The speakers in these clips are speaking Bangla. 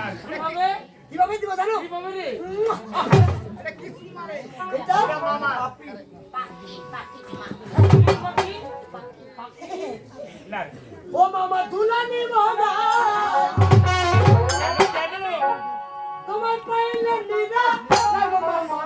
কিভাবে কিভাবে দিব জানো? কিভাবে রে এটা কি মারে? এটা মামা ও মামা দুলানি বাবা তোমার পাইলে নিরা লাগো মামা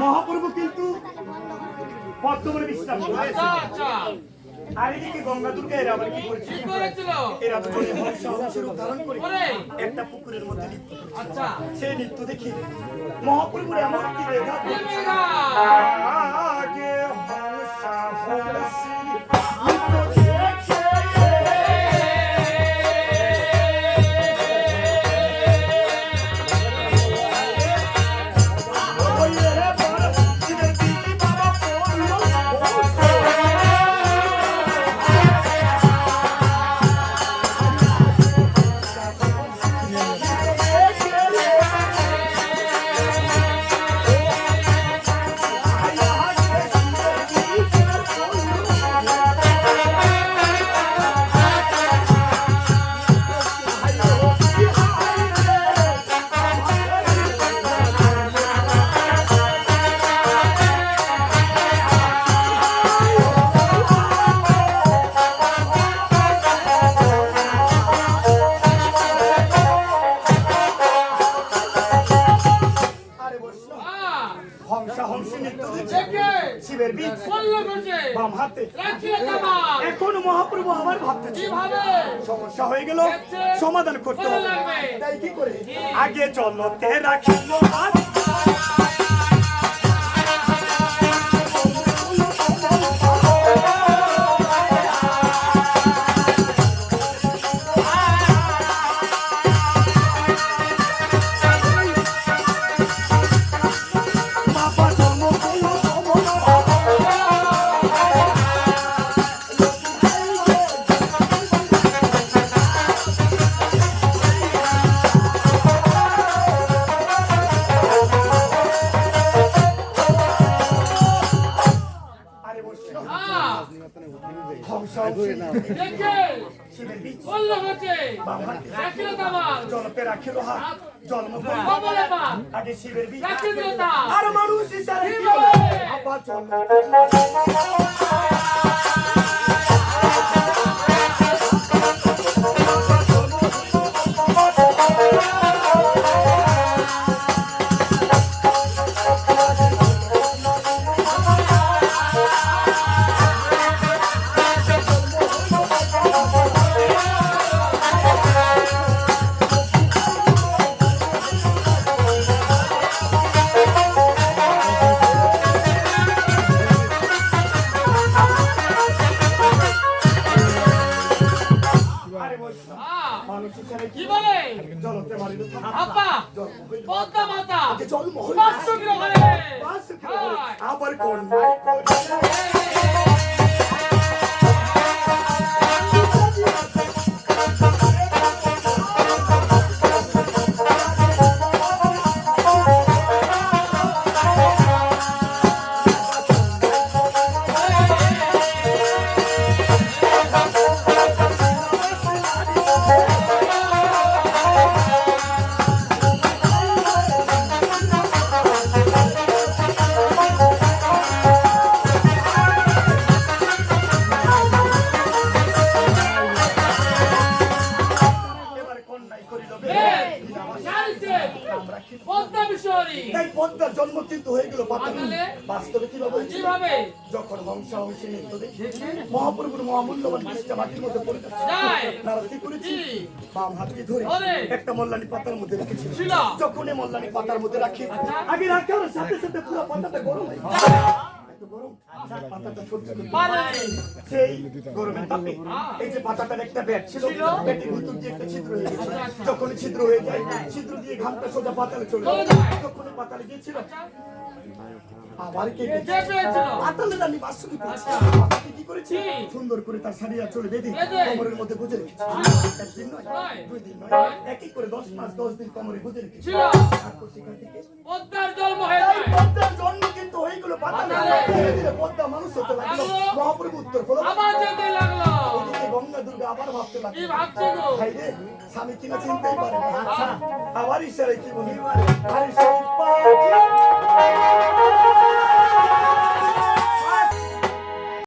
মহাপ্রভু কিন্তু বর্তমানে বিশ্রাম আর এদিকে গঙ্গা দুর্গা এরা আবার কি করেছিল? এরা তো ধারণ করে একটা পুকুরের মধ্যে নৃত্য। আচ্ছা, সেই নৃত্য দেখি মহাপ্রভুর এমন কি দেখা আগে হংসা হংসি এখনো মহাপ্রভু আমার ভাবতেছে সমস্যা হয়ে গেল, সমাধান করতে হবে। তাই কি করে আগে চলো তেরা খেলো জলপে রাখিল হাত জন্ম আগে শিবের বি আর মানুষ আবার জন্ম আবার কোন অন্যায় করিল তাই পদ্মার জন্ম কিন্তু হয়ে গেল পাতালে। বাস্তবে কিভাবে যখন বংশা অংশে নৃত্য দেখি মহাপ্রভুর মহামূল্যবান বৃষ্টা মাটির মধ্যে পড়ে যাচ্ছে, নারদী করেছি বাম হাতকে ধরে একটা মল্লানি পাতার মধ্যে রেখেছিল। যখন এই মল্লানি পাতার মধ্যে রাখি আগে রাখার সাথে সাথে পুরো পাতাটা গরম হয়ে পাতাটা সহ্য করতে সেই গরমের তাপে এই যে পাতাটার একটা ব্যাট ছিল, ব্যাটের ভিতর দিয়ে একটা ছিদ্র হয়ে গেছে। যখন ছিদ্র হয়ে যায়, ছিদ্র দিয়ে ঘামটা সোজা পাতালে চলে যায়। যখন পাতালে গিয়েছিল আবার কে পাতালে আমি বাসুকি পাতাকে কি করেছি সুন্দর করে তার শাড়ি আর চলে বেঁধে কোমরের মধ্যে গুজে রেখেছি। একদিন নয়, 2 দিন নয়, এক এক করে 10 মাস 10 দিন কোমরে গুজে রেখেছি। তারপর সেখান থেকে পদ্মার জন্ম হয়ে যায়। পদ্মার জন্ম কিন্তু হয়ে গেল পাতালে। ধীরে ধীরে পদ্মা মানুষ হতে লাগলো। মহাপ্রভু উত্তর হলো আবার যেতে লাগলো। ওদিকে গঙ্গা দুর্গা আবার ভাবতে লাগলো কি ভাবছে গো? ভাই রে স্বামী কিনা চিনতেই পারে না। আবার ইশারায় কি বলি আরে সেই পাখি